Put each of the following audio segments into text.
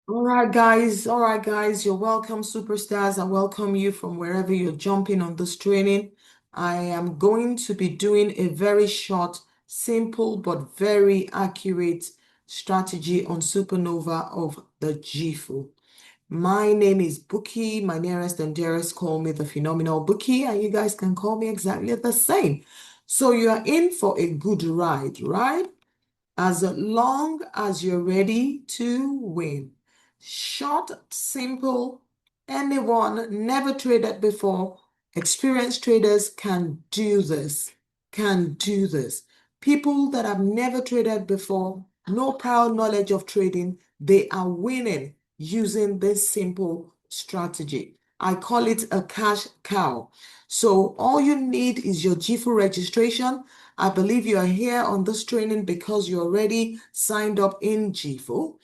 All right, guys, you're welcome, superstars. I welcome you from wherever you're jumping on this training. I am going to be doing a very short, simple, but very accurate strategy on Supernova of the Jifu. My name is Bookie. My nearest and dearest call me the phenomenal Bookie, and you guys can call me exactly the same. So you are in for a good ride, right? As long as you're ready to win. Short, simple, anyone never traded before, experienced traders can do this, can do this. People that have never traded before, no prior knowledge of trading, they are winning using this simple strategy. I call it a cash cow. So all you need is your Jifu registration. I believe you are here on this training because you already signed up in Jifu.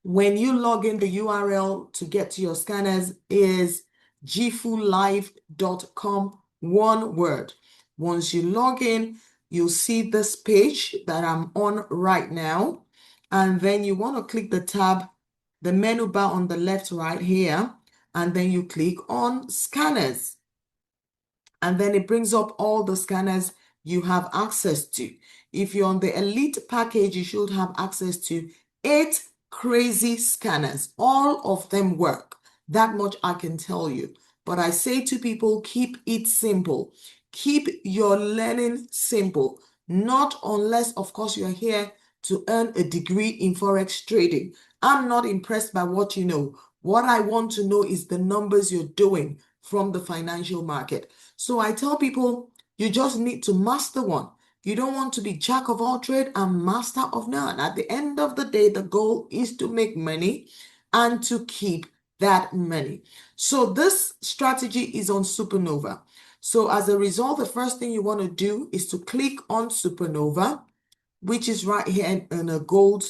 When you log in, the URL to get to your scanners is jifulive.com, one word. Once you log in, you'll see this page that I'm on right now. And then you want to click the tab, the menu bar on the left right here, and then you click on scanners. And then it brings up all the scanners you have access to. If you're on the elite package, you should have access to 8 crazy scanners. All of them work. That much I can tell you. But I say to people, keep it simple. Keep your learning simple. Not unless, of course, you're here to earn a degree in Forex trading. I'm not impressed by what you know. What I want to know is the numbers you're doing from the financial market. So I tell people, you just need to master one. You don't want to be jack of all trade and master of none. At the end of the day, the goal is to make money and to keep that money. So this strategy is on Supernova. So as a result, the first thing you want to do is to click on Supernova, which is right here in a gold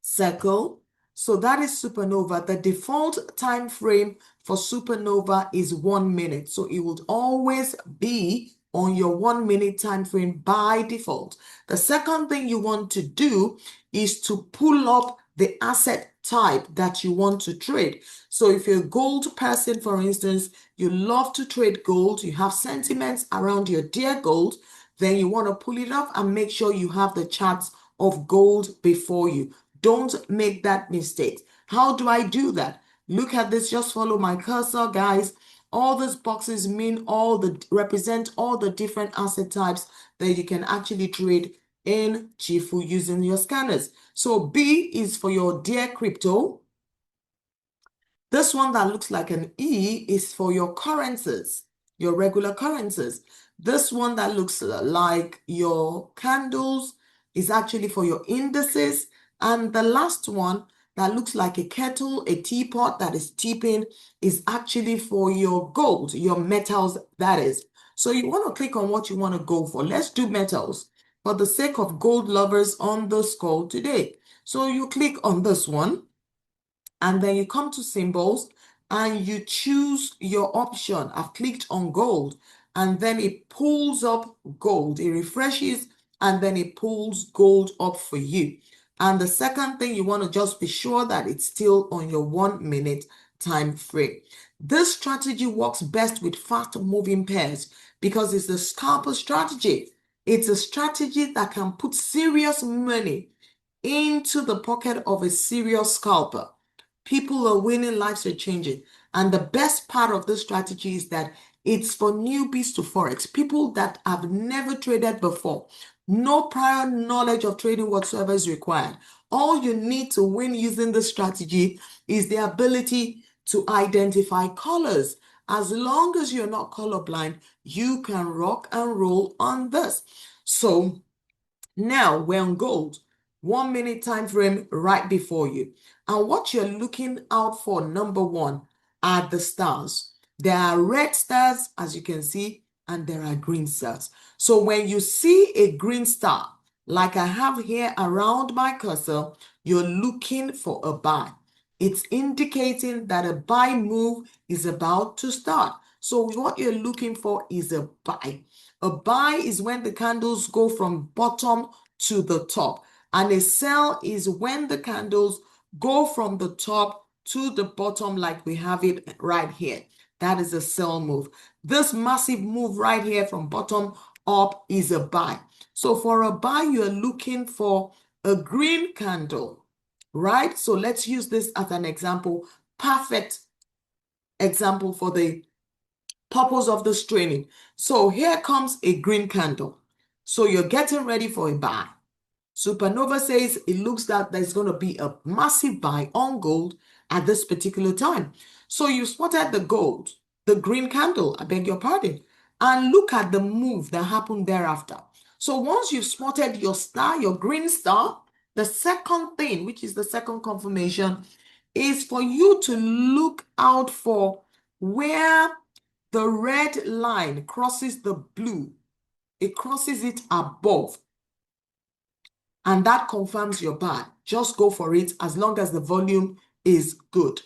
circle. So that is Supernova. The default time frame for Supernova is 1 minute. So it would always be on your 1 minute time frame by default. The second thing you want to do is to pull up the asset type that you want to trade. So if you're a gold person, for instance, you love to trade gold, you have sentiments around your dear gold, then you want to pull it up and make sure you have the charts of gold before you. Don't make that mistake. How do I do that? Look at this. Just follow my cursor, guys. All these boxes represent all the different asset types that you can actually trade in Jifu using your scanners. So B is for your dear crypto. This one that looks like an E is for your currencies, your regular currencies. This one that looks like your candles is actually for your indices. And the last one that looks like a kettle, a teapot that is tipping, is actually for your gold, your metals, that is. So you want to click on what you want to go for. Let's do metals for the sake of gold lovers on this call today. So you click on this one and then you come to symbols and you choose your option. I've clicked on gold and then it pulls up gold. It refreshes and then it pulls gold up for you. And the second thing, you want to just be sure that it's still on your 1 minute time frame. This strategy works best with fast moving pairs because it's a scalper strategy. It's a strategy that can put serious money into the pocket of a serious scalper. People are winning, lives are changing. And the best part of this strategy is that it's for newbies to Forex, people that have never traded before. No prior knowledge of trading whatsoever is required. All you need to win using this strategy is the ability to identify colors. As long as you're not colorblind, you can rock and roll on this. So now we're on gold, 1 minute time frame right before you. And what you're looking out for, number one, are the stars. There are red stars, as you can see, and there are green stars. So when you see a green star, like I have here around my cursor, you're looking for a buy. It's indicating that a buy move is about to start. So what you're looking for is a buy. A buy is when the candles go from bottom to the top. And a sell is when the candles go from the top to the bottom like we have it right here. That is a sell move. This massive move right here from bottom up is a buy. So for a buy, you're looking for a green candle, right? So let's use this as an example. Perfect example for the purpose of this training. So here comes a green candle. So you're getting ready for a buy. Supernova says it looks that there's going to be a massive buy on gold at this particular time. So you spotted the gold, the green candle, I beg your pardon, and look at the move that happened thereafter. So once you've spotted your star, your green star, the second thing, which is the second confirmation, is for you to look out for where the red line crosses the blue. It crosses it above. And that confirms your buy. Just go for it as long as the volume is good.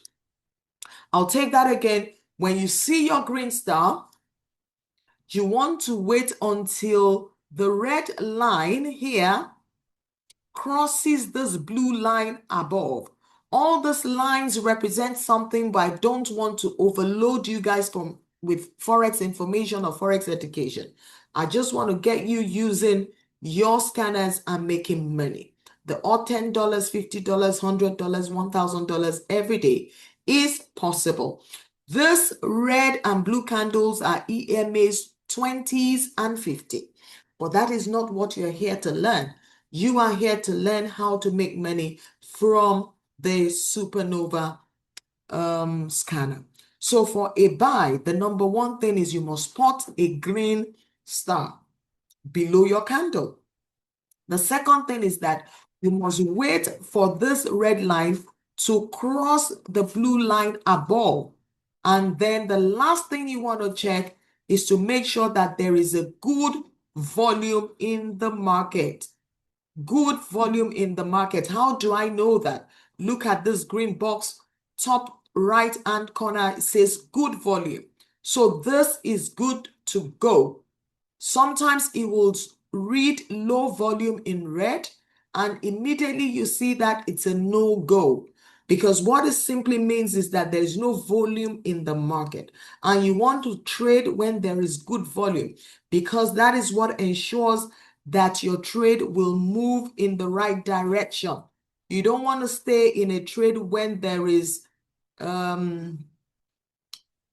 I'll take that again. When you see your green star, you want to wait until the red line here crosses this blue line above. All these lines represent something, but I don't want to overload you guys with Forex information or Forex education. I just want to get you using your scanners and making money. The odd $10, $50, $100, $1,000 every day is possible. This red and blue candles are EMAs 20s and 50. But that is not what you're here to learn. You are here to learn how to make money from the Supernova scanner. So for a buy, the number one thing is you must spot a green star below your candle. The second thing is that you must wait for this red line to cross the blue line above. And then the last thing you want to check is to make sure that there is a good volume in the market. Good volume in the market. How do I know that? Look at this green box, top right hand corner. It says good volume. So this is good to go. Sometimes it will read low volume in red, and immediately you see that it's a no-go. Because what it simply means is that there is no volume in the market. And you want to trade when there is good volume, because that is what ensures that your trade will move in the right direction. You don't want to stay in a trade when there is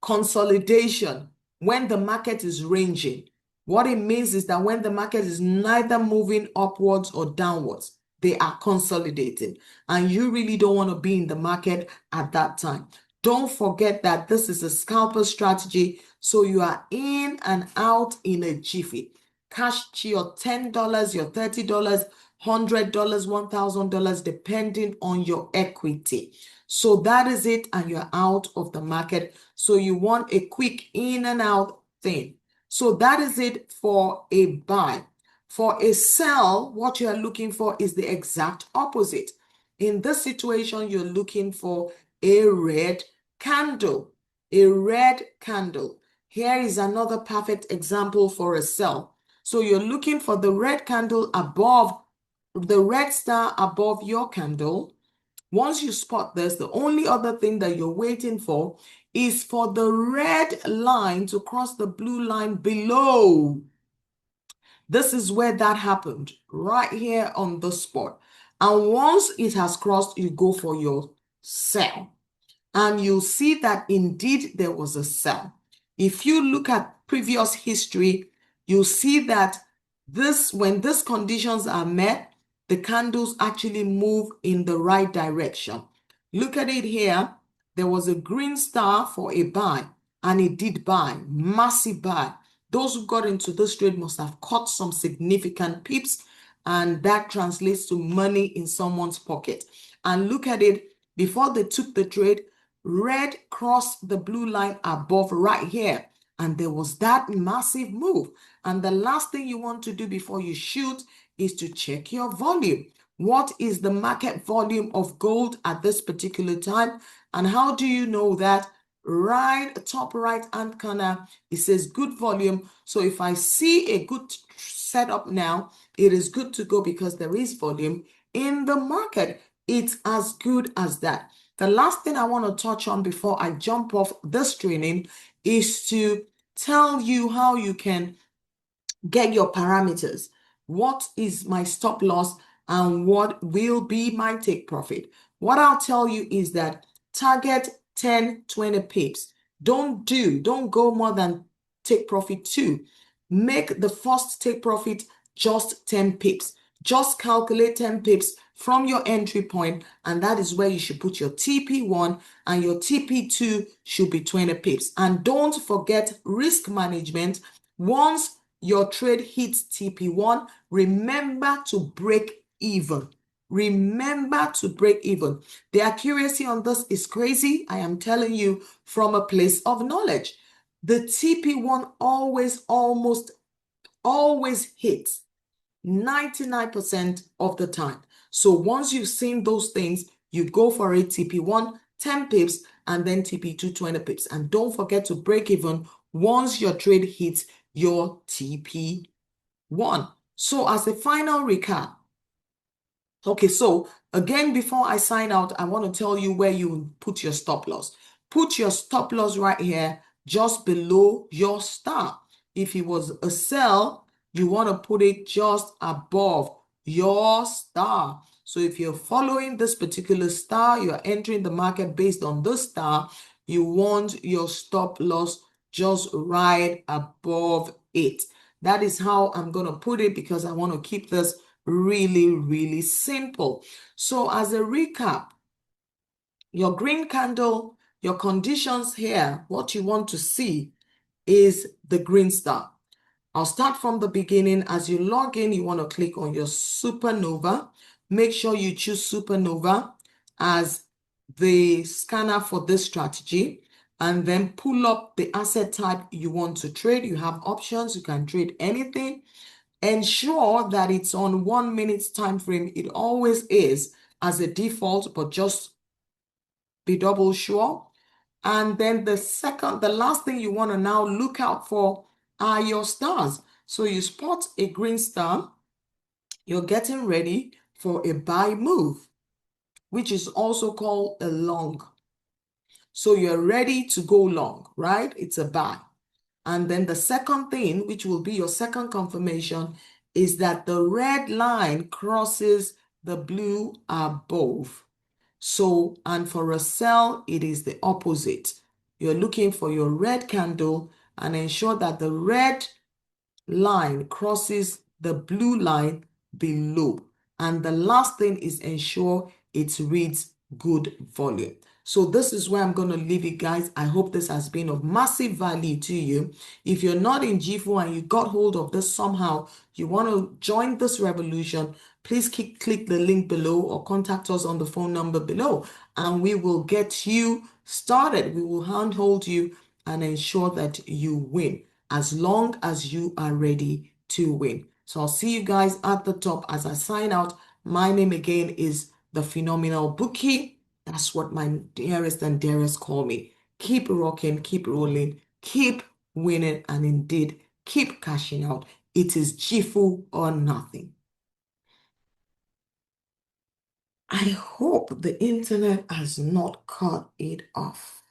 consolidation, when the market is ranging. What it means is that when the market is neither moving upwards or downwards, they are consolidating. And you really don't want to be in the market at that time. Don't forget that this is a scalper strategy. So you are in and out in a jiffy. Cash your $10, your $30, $100, $1,000, depending on your equity. So that is it, and you're out of the market. So you want a quick in and out thing. So that is it for a buy. For a sell, what you're looking for is the exact opposite. In this situation, you're looking for a red candle. A red candle. Here is another perfect example for a sell. So you're looking for the red candle above, the red star above your candle. Once you spot this, the only other thing that you're waiting for is for the red line to cross the blue line below. This is where that happened, right here on the spot. And once it has crossed, you go for your sell. And you'll see that indeed there was a sell. If you look at previous history, you'll see that when these conditions are met, the candles actually move in the right direction. Look at it here. There was a green star for a buy, and it did buy, massive buy. Those who got into this trade must have caught some significant pips, and that translates to money in someone's pocket. And look at it, before they took the trade, red crossed the blue line above right here. And there was that massive move. And the last thing you want to do before you shoot is to check your volume. What is the market volume of gold at this particular time? And how do you know that? Right, top right hand corner, it says good volume. So if I see a good setup now, it is good to go because there is volume in the market. It's as good as that. The last thing I want to touch on before I jump off this training is to tell you how you can get your parameters. What is my stop loss and what will be my take profit? What I'll tell you is that target 10, 20 pips. Don't go more than take profit 2. Make the first take profit just 10 pips. Just calculate 10 pips from your entry point, and that is where you should put your TP1, and your TP2 should be 20 pips. And don't forget risk management. Once your trade hits TP1, remember to break even. Remember to break even. The accuracy on this is crazy. I am telling you from a place of knowledge. The TP1 almost always hits 99% of the time. So once you've seen those things, you go for a TP1, 10 pips, and then TP2, 20 pips. And don't forget to break even once your trade hits your TP1. So as a final recap, okay, so again, before I sign out, I want to tell you where you put your stop loss. Put your stop loss right here, just below your star. If it was a sell, you want to put it just above your star. So if you're following this particular star, you're entering the market based on this star, you want your stop loss just right above it. That is how I'm going to put it, because I want to keep this really, really simple. So as a recap, your green candle, your conditions here, what you want to see is the green star. I'll start from the beginning. As you log in, you want to click on your Supernova. Make sure you choose Supernova as the scanner for this strategy, and then pull up the asset type you want to trade. You have options. You can trade anything. Ensure that it's on 1 minute time frame. It always is as a default, but just be double sure. And then the last thing you want to now look out for are your stars. So you spot a green star, you're getting ready for a buy move, which is also called a long. So you're ready to go long, right? It's a buy. And then the second thing, which will be your second confirmation, is that the red line crosses the blue above. So, and for a sell, it is the opposite. You're looking for your red candle and ensure that the red line crosses the blue line below. And the last thing is ensure it reads good volume. So this is where I'm going to leave it, guys. I hope this has been of massive value to you. If you're not in Jifu and you got hold of this somehow, you want to join this revolution, please click the link below or contact us on the phone number below, and we will get you started. We will handhold you and ensure that you win, as long as you are ready to win. So I'll see you guys at the top as I sign out. My name again is the Phenomenal Bookie. That's what my dearest and dearest call me. Keep rocking, keep rolling, keep winning, and indeed keep cashing out. It is Jifu or nothing. I hope the internet has not cut it off.